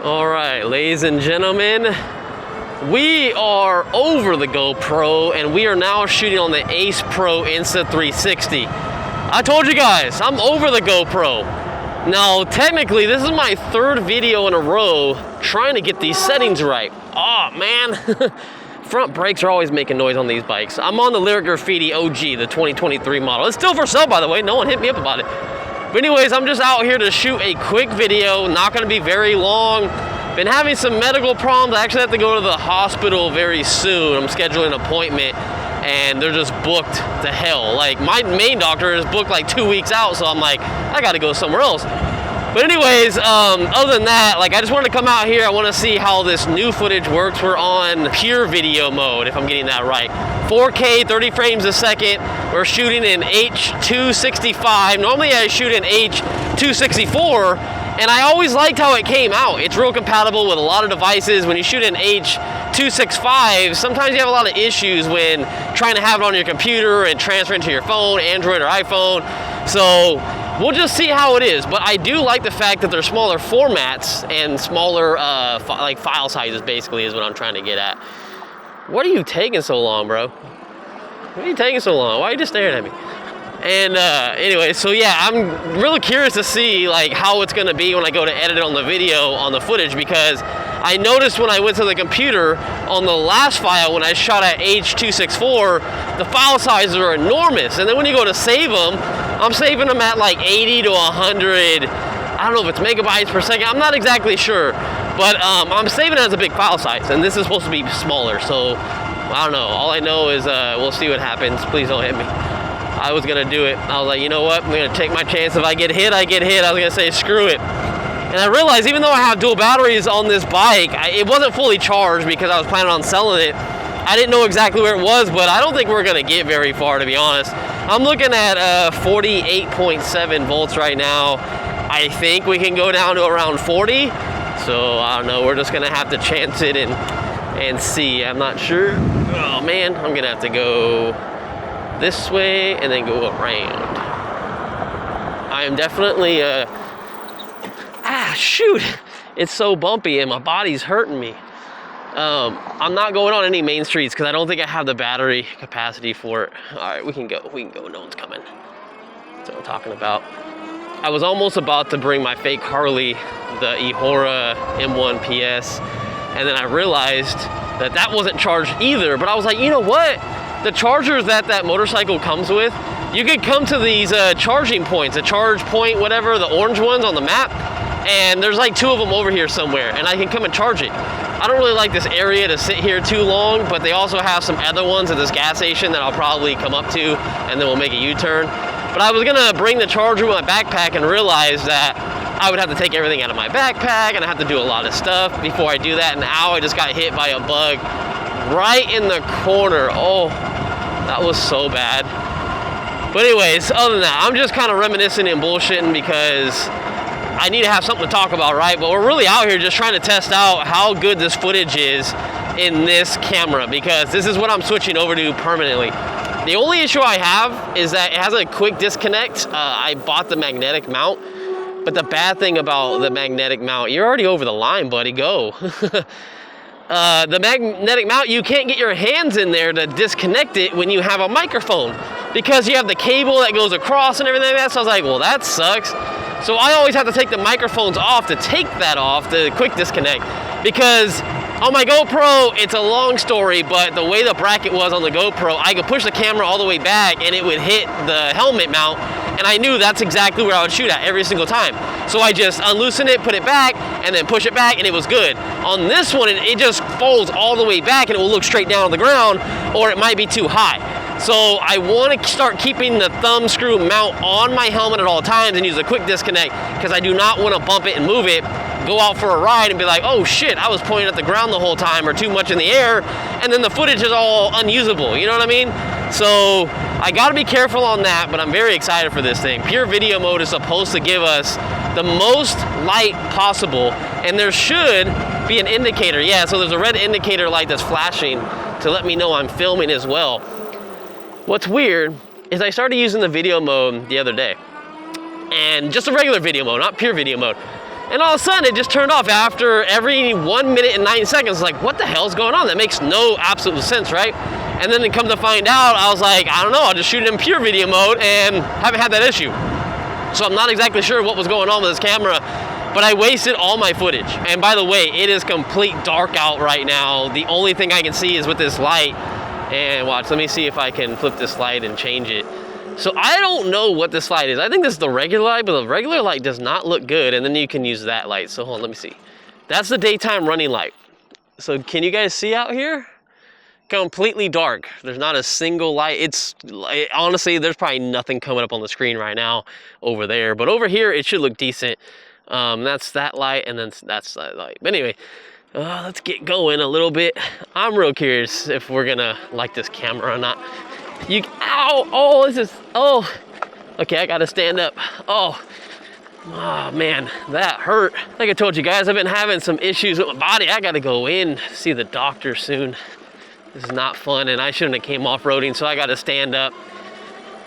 All right, ladies and gentlemen, we are over the GoPro and we are now shooting on the acepro Insta360. I told you guys, I'm over the GoPro. Now, technically, this is my third video in a row trying to get these settings right. Oh, man. Front brakes are always making noise on these bikes. I'm on the Lyric Graffiti OG, the 2023 model. It's still for sale, by the way. No one hit me up about it. But anyways, I'm just out here to shoot a quick video. Not going to be very long. Been having some medical problems. I actually have to go to the hospital very soon. I'm scheduling an appointment, and they're just booked to hell. Like, my main doctor is booked like 2 weeks out, so I'm like, I got to go somewhere else. But anyways, other than that, like, I just wanted to come out here. I want to see how this new footage works. We're on pure video mode, if I'm getting that right. 4K, 30 frames a second. We're shooting in H.265. Normally I shoot in H.264, and I always liked how it came out. It's real compatible with a lot of devices. When you shoot in H.265, sometimes you have a lot of issues when trying to have it on your computer and transfer it to your phone, Android or iPhone. So we'll just see how it is. But I do like the fact that they're smaller formats and smaller like file sizes, basically, is what I'm trying to get at. What are you taking so long, bro? What are you taking so long? Why are you just staring at me? And anyway, so yeah, I'm really curious to see like how it's gonna be when I go to edit it on the video, on the footage, because I noticed when I went to the computer on the last file, when I shot at H.264, the file sizes are enormous. And then when you go to save them, I'm saving them at like 80 to 100, I don't know if it's megabytes per second, I'm not exactly sure. But I'm saving it as a big file size, and this is supposed to be smaller. So I don't know, all I know is we'll see what happens. Please don't hit me. I was gonna do it. I was like, you know what? I'm gonna take my chance. If I get hit, I get hit. I was gonna say, screw it. And I realized even though I have dual batteries on this bike, it wasn't fully charged because I was planning on selling it. I didn't know exactly where it was, but I don't think we're gonna get very far, to be honest. I'm looking at 48.7 volts right now. I think we can go down to around 40. So I don't know, we're just gonna have to chance it and see. I'm not sure. Oh man, I'm gonna have to go this way and then go around. I am definitely shoot, it's so bumpy and my body's hurting me. I'm not going on any main streets because I don't think I have the battery capacity for it. All right, we can go, no one's coming. That's what I'm talking about. I was almost about to bring my fake Harley, the Ihora M1 PS, and then I realized that that wasn't charged either. But I was like, you know what? The chargers that motorcycle comes with, you could come to these charging points, a charge point, whatever, the orange ones on the map, and there's like 2 of them over here somewhere, and I can come and charge it. I don't really like this area to sit here too long, but they also have some other ones at this gas station that I'll probably come up to, and then we'll make a U-turn. But I was gonna bring the charger with my backpack and realize that I would have to take everything out of my backpack and I have to do a lot of stuff before I do that. And now I just got hit by a bug right in the corner. Oh, that was so bad. But anyways, other than that, I'm just kind of reminiscing and bullshitting because I need to have something to talk about, right? But we're really out here just trying to test out how good this footage is in this camera, because this is what I'm switching over to permanently. The only issue I have is that it has a quick disconnect. I bought the magnetic mount, but the bad thing about the magnetic mount, you're already over the line, buddy, go. The magnetic mount, you can't get your hands in there to disconnect it when you have a microphone because you have the cable that goes across and everything like that. So I was like, well, that sucks. So I always have to take the microphones off to take that off, the quick disconnect, because on my GoPro, it's a long story, but the way the bracket was on the GoPro, I could push the camera all the way back and it would hit the helmet mount, and I knew that's exactly where I would shoot at every single time. So I just unloosen it, put it back, and then push it back, and it was good. On this one, it just folds all the way back and it will look straight down on the ground, or it might be too high. So I want to start keeping the thumb screw mount on my helmet at all times and use a quick disconnect because I do not want to bump it and move it, go out for a ride and be like, oh shit, I was pointing at the ground the whole time or too much in the air, and then the footage is all unusable, you know what I mean? So I got to be careful on that, but I'm very excited for this thing. Pure video mode is supposed to give us the most light possible, and there should be an indicator. Yeah, so there's a red indicator light that's flashing to let me know I'm filming as well. What's weird is I started using the video mode the other day, and just a regular video mode, not pure video mode. And all of a sudden it just turned off after every 1 minute and 9 seconds. Like, what the hell's going on? That makes no absolute sense, right? And then to come to find out, I was like, I don't know, I'll just shoot it in pure video mode and haven't had that issue. So I'm not exactly sure what was going on with this camera, but I wasted all my footage. And by the way, it is complete dark out right now. The only thing I can see is with this light. And watch, let me see if I can flip this light and change it. So I don't know what this light is. I think this is the regular light, but the regular light does not look good. And then you can use that light. So hold on, let me see. That's the daytime running light. So can you guys see out here? Completely dark. There's not a single light. Honestly, there's probably nothing coming up on the screen right now over there. But over here, it should look decent. That's that light, and then that's that light. But anyway, let's get going a little bit. I'm real curious if we're gonna like this camera or not. Okay, I gotta stand up. Oh man, that hurt. Like I told you guys, I've been having some issues with my body. I gotta go in, see the doctor soon. This is not fun, and I shouldn't have came off-roading, so I gotta stand up.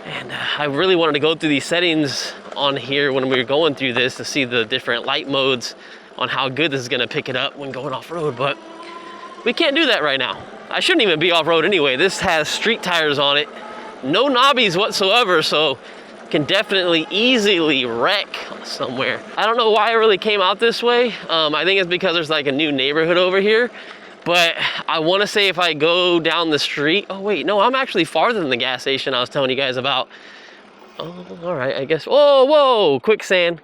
And I really wanted to go through these settings on here when we were going through this to see the different light modes on how good this is gonna pick it up when going off-road, but we can't do that right now. I shouldn't even be off-road anyway. This has street tires on it, no knobbies whatsoever, so can definitely easily wreck somewhere. I don't know why I really came out this way. I think it's because there's like a new neighborhood over here, but I wanna say if I go down the street, oh wait, no, I'm actually farther than the gas station I was telling you guys about. Oh, all right, I guess, whoa, quicksand.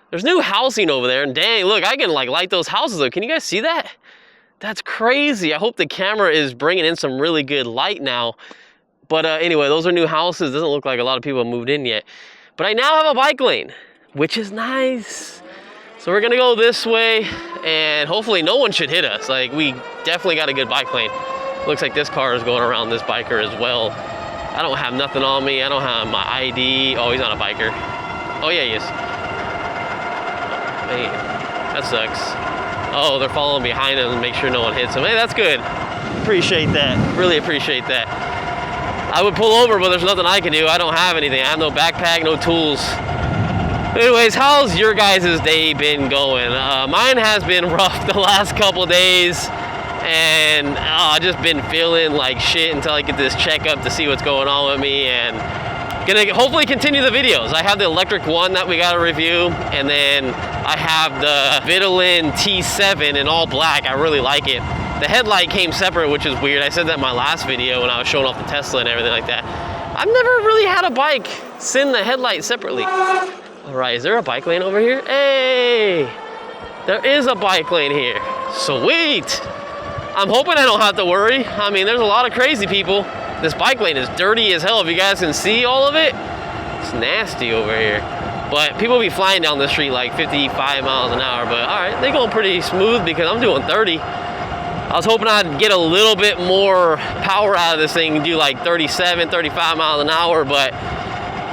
There's new housing over there, and dang, look, I can like light those houses up. Can you guys see that? That's crazy. I hope the camera is bringing in some really good light now. But anyway, those are new houses. Doesn't look like a lot of people have moved in yet. But I now have a bike lane, which is nice. So we're gonna go this way, and hopefully no one should hit us. Like, we definitely got a good bike lane. Looks like this car is going around this biker as well. I don't have nothing on me. I don't have my ID. Oh, he's not a biker. Oh yeah, he is. Man, that sucks. Oh, they're following behind him to make sure no one hits him. Hey, that's good. Appreciate that. Really appreciate that. I would pull over, but there's nothing I can do. I don't have anything. I have no backpack, no tools. Anyways, how's your guys' day been going? Mine has been rough the last couple days, and I've just been feeling like shit until I get this checkup to see what's going on with me, and gonna hopefully continue the videos. I have the electric one that we gotta review, and then I have the Vitolin T7 in all black. I really like it. The headlight came separate, which is weird. I said that in my last video when I was showing off the Tesla and everything like that. I've never really had a bike send the headlight separately. All right, is there a bike lane over here? Hey, there is a bike lane here. Sweet. I'm hoping I don't have to worry. I mean, there's a lot of crazy people. This bike lane is dirty as hell. If you guys can see all of it, it's nasty over here. But people be flying down the street like 55 miles an hour, but all right, they going pretty smooth because I'm doing 30. I was hoping I'd get a little bit more power out of this thing and do like 37, 35 miles an hour, but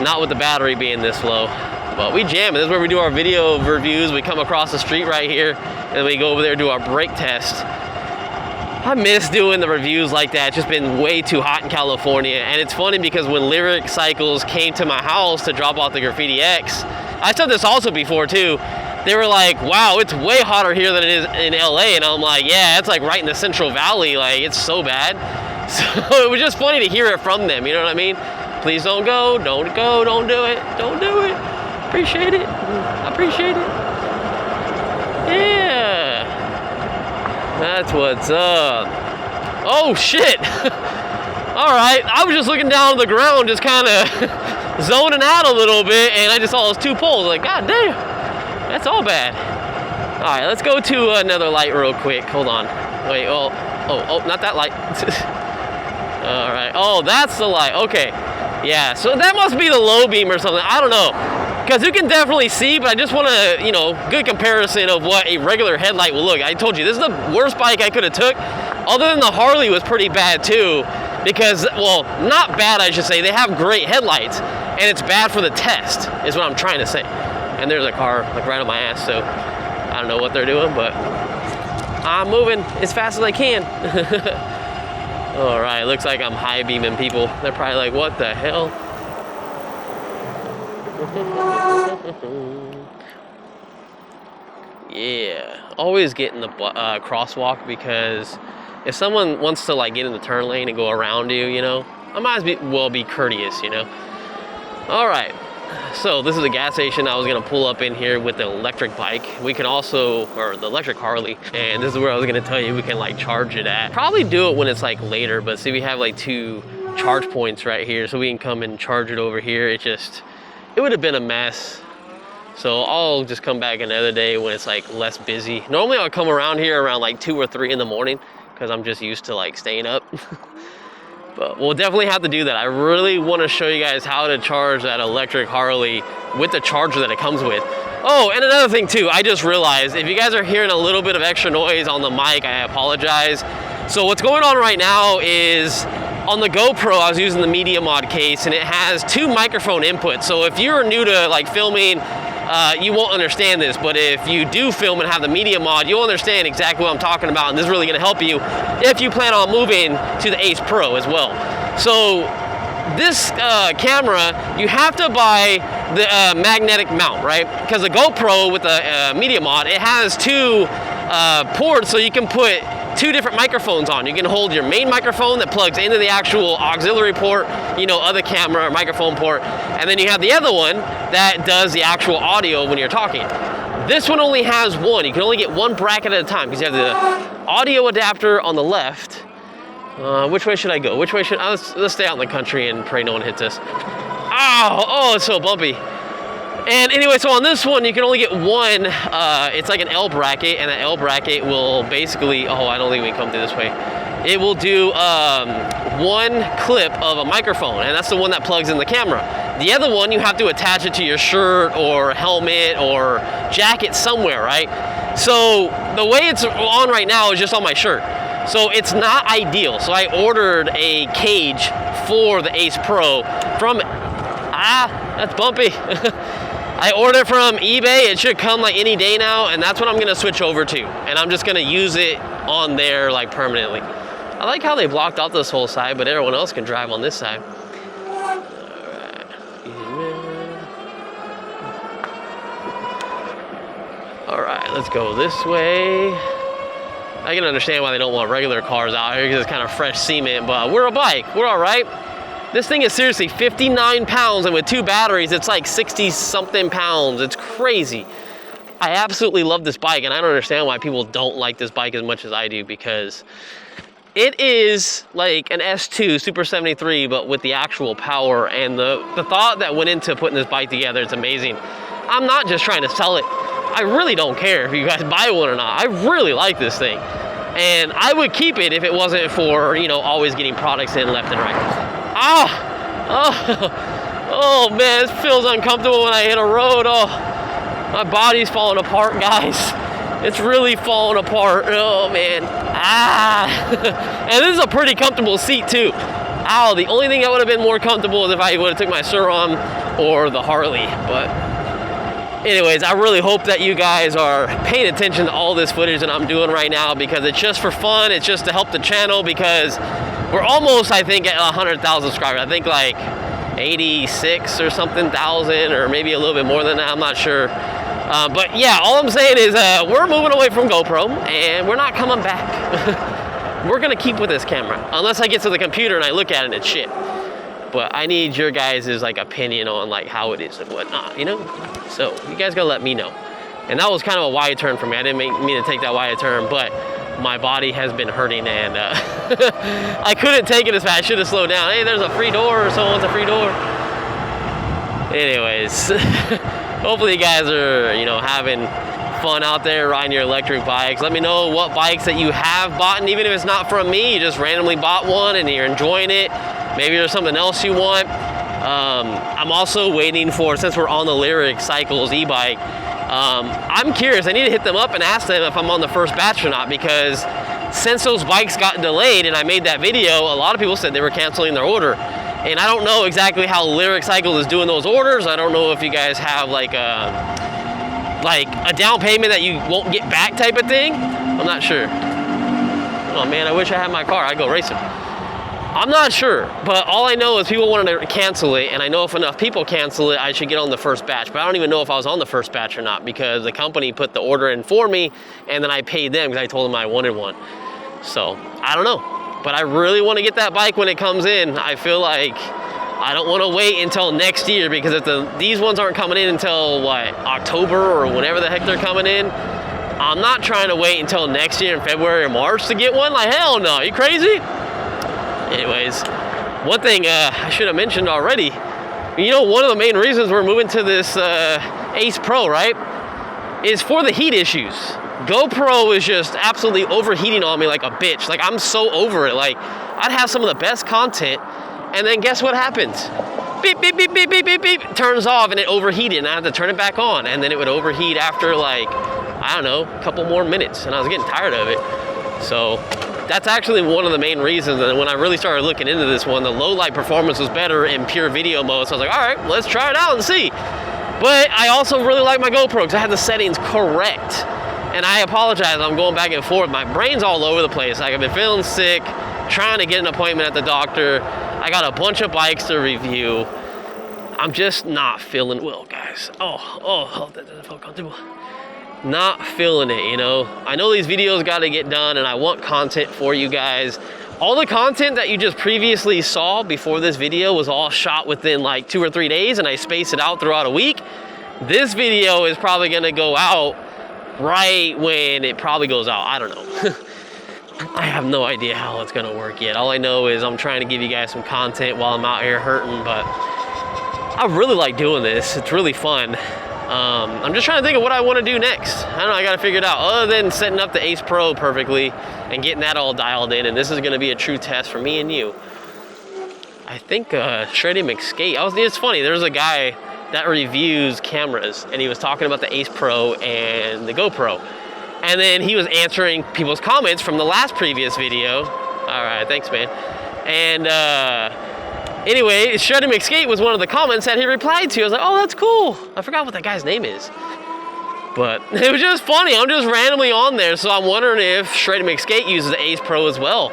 not with the battery being this low. But we jamming. This is where we do our video reviews. We come across the street right here, and then we go over there and do our brake test. I miss doing the reviews like that. It's just been way too hot in California. And it's funny because when Lyric Cycles came to my house to drop off the Graffiti X, I said this also before too, they were like, wow, it's way hotter here than it is in LA. And I'm like, yeah, it's like right in the Central Valley. Like, it's so bad. So it was just funny to hear it from them. You know what I mean? Please don't go, don't do it, don't do it. Appreciate it, appreciate it. Yeah, that's what's up. Oh shit. All right, I was just looking down on the ground, just kind of zoning out a little bit, and I just saw those two poles. Like, god damn, that's all bad. All right, let's go to another light real quick. Hold on. Wait, oh, not that light. All right, oh, that's the light. Okay, yeah, so that must be the low beam or something. I don't know, because you can definitely see, but I just want to, you know, good comparison of what a regular headlight will look. I told you, this is the worst bike I could have took. Other than the Harley was pretty bad too, because, well, not bad, I should say. They have great headlights, and it's bad for the test, is what I'm trying to say. And there's a car, like, right on my ass, so I don't know what they're doing, but I'm moving as fast as I can. All right, looks like I'm high beaming people. They're probably like, what the hell? Yeah, always get in the crosswalk, because if someone wants to like get in the turn lane and go around you, you know, I might as well be courteous, you know. All right, so this is a gas station. I was gonna pull up in here with the electric bike. We can also, or the electric Harley, and this is where I was gonna tell you we can like charge it at. Probably do it when it's like later, but see, we have like 2 charge points right here, so we can come and charge it over here. It would have been a mess. So I'll just come back another day when it's like less busy. Normally I'll come around here around like 2 or 3 in the morning, because I'm just used to like staying up. But we'll definitely have to do that. I really want to show you guys how to charge that electric Harley with the charger that it comes with. Oh, and another thing too, I just realized, if you guys are hearing a little bit of extra noise on the mic, I apologize. So what's going on right now is, on the GoPro, I was using the Media Mod case, and it has 2 microphone inputs. So if you're new to like filming, you won't understand this, but if you do film and have the Media Mod, you'll understand exactly what I'm talking about, and this is really gonna help you if you plan on moving to the Ace Pro as well. So this camera, you have to buy the magnetic mount, right? Because the GoPro with the Media Mod, it has 2 ports, so you can put 2 different microphones on. You can hold your main microphone that plugs into the actual auxiliary port, you know, other camera or microphone port, and then you have the other one that does the actual audio when you're talking. This one only has 1. You can only get 1 bracket at a time, because you have the audio adapter on the left. Which way should I go? Which way should let's stay out in the country and pray no one hits us. Oh, it's so bumpy. And anyway, so on this one, you can only get 1, it's like an L bracket, and that L bracket will basically, oh, I don't think we can come through this way. It will do 1 clip of a microphone, and that's the one that plugs in the camera. The other one, you have to attach it to your shirt or helmet or jacket somewhere, right? So the way it's on right now is just on my shirt. So it's not ideal. So I ordered a cage for the Ace Pro from, that's bumpy. I ordered from eBay. It should come like any day now, and that's what I'm gonna switch over to. And I'm just gonna use it on there like permanently. I like how they blocked out this whole side, but everyone else can drive on this side. All right, let's go this way. I can understand why they don't want regular cars out here, because it's kind of fresh cement, but we're a bike, we're all right. This thing is seriously 59 pounds, and with 2 batteries, it's like 60 something pounds. It's crazy. I absolutely love this bike, and I don't understand why people don't like this bike as much as I do, because it is like an S2 Super 73, but with the actual power, and the thought that went into putting this bike together, it's amazing. I'm not just trying to sell it. I really don't care if you guys buy one or not. I really like this thing. And I would keep it if it wasn't for, you know, always getting products in left and right. Oh man, it feels uncomfortable when I hit a road. Oh, my body's falling apart, guys. It's really falling apart. Oh man. And this is a pretty comfortable seat too. Ow, the only thing that would have been more comfortable is if I would have took my Sur-Rom or the Harley. But anyways, I really hope that you guys are paying attention to all this footage that I'm doing right now, because it's just for fun. It's just to help the channel, because we're almost, I think, at 100,000 subscribers. I think like 86 or something thousand, or maybe a little bit more than that. I'm not sure. But yeah, all I'm saying is we're moving away from GoPro, and we're not coming back. We're gonna keep with this camera, unless I get to the computer and I look at it and it's shit. But I need your guys' like opinion on like how it is and whatnot, you know? So you guys gotta let me know. And that was kind of a wide turn for me. I didn't mean to take that wide turn, but my body has been hurting, and I couldn't take it as fast. I should have slowed down. Hey, there's a free door, or someone wants a free door. Anyways, hopefully you guys are, you know, having fun out there riding your electric bikes. Let me know what bikes that you have bought, and even if it's not from me, you just randomly bought one and you're enjoying it. Maybe there's something else you want. I'm also waiting for, since we're on the Lyric Cycles e-bike, I'm curious. I need to hit them up and ask them if I'm on the first batch or not, because since those bikes got delayed and I made that video, a lot of people said they were canceling their order. And I don't know exactly how Lyric Cycles is doing those orders. I don't know if you guys have like a down payment that you won't get back type of thing. I'm not sure. Oh man, I wish I had my car. I'd go racing. I'm not sure, but all I know is people wanted to cancel it, and I know if enough people cancel it, I should get on the first batch. But I don't even know if I was on the first batch or not, because the company put the order in for me, and then I paid them because I told them I wanted one. So I don't know, but I really want to get that bike when it comes in. I feel like I don't want to wait until next year, because if these ones aren't coming in until what, October or whenever the heck they're coming in, I'm not trying to wait until next year in February or March to get one. Like, hell no, you crazy? Anyways, one thing I should have mentioned already, you know, one of the main reasons we're moving to this Ace Pro, right, is for the heat issues. GoPro is just absolutely overheating on me like a bitch. Like, I'm so over it. Like, I'd have some of the best content, and then guess what happens? Beep, beep, beep, beep, beep, beep, beep, turns off, and it overheated, and I had to turn it back on, and then it would overheat after, like, I don't know, a couple more minutes, and I was getting tired of it. So that's actually one of the main reasons. And when I really started looking into this one, the low light performance was better in pure video mode. So I was like, all right, let's try it out and see. But I also really like my GoPro because I had the settings correct. And I apologize, I'm going back and forth. My brain's all over the place. Like, I've been feeling sick, trying to get an appointment at the doctor. I got a bunch of bikes to review. I'm just not feeling well, guys. Oh, that doesn't feel comfortable. Not feeling it, you know. I know these videos got to get done, and I want content for you guys. All the content that you just previously saw before this video was all shot within like 2 or 3 days, and I spaced it out throughout a week. This video is probably going to go out right when it probably goes out. I don't know. I have no idea how it's going to work yet. All I know is I'm trying to give you guys some content while I'm out here hurting, but I really like doing this. It's really fun. I'm just trying to think of what I want to do next. I don't know, I got to figure it out. Other than setting up the Ace Pro perfectly and getting that all dialed in, and this is going to be a true test for me and you. I think Shreddy McSkate, it's funny, there's a guy that reviews cameras, and he was talking about the Ace Pro and the GoPro. And then he was answering people's comments from the previous video. All right, thanks, man. And anyway, Shreddy McSkate was one of the comments that he replied to. I was like, oh, that's cool. I forgot what that guy's name is. But it was just funny. I'm just randomly on there, so I'm wondering if Shreddy McSkate uses the Ace Pro as well.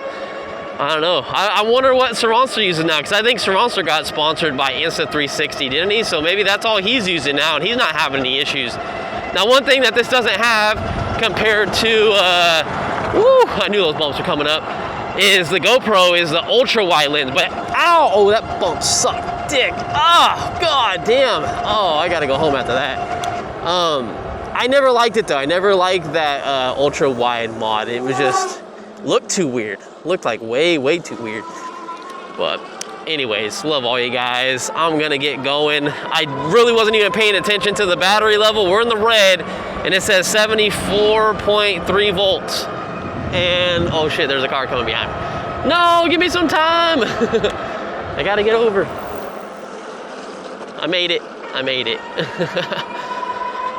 I don't know. I wonder what MrCentralDriver uses now, because I think MrCentralDriver got sponsored by Insta360, didn't he? So maybe that's all he's using now, and he's not having any issues. Now, one thing that this doesn't have compared to, I knew those bumps were coming up, is the GoPro is the ultra wide lens. But ow, oh, that bump sucked dick. Oh, god damn. Oh, I gotta go home after that. I never liked it though. I never liked that ultra wide mod. It was just looked too weird. Looked like way too weird. But anyways, love all you guys. I'm gonna get going. I really wasn't even paying attention to the battery level. We're in the red, and it says 74.3 volts. And oh shit, there's a car coming behind. No, give me some time. I gotta get over. I made it.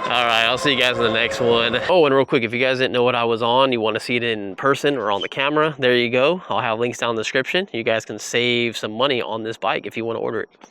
All right, I'll see you guys in the next one. Oh, and real quick, if you guys didn't know what I was on, you want to see it in person or on the camera, there you go. I'll have links down in the description. You guys can save some money on this bike if you want to order it.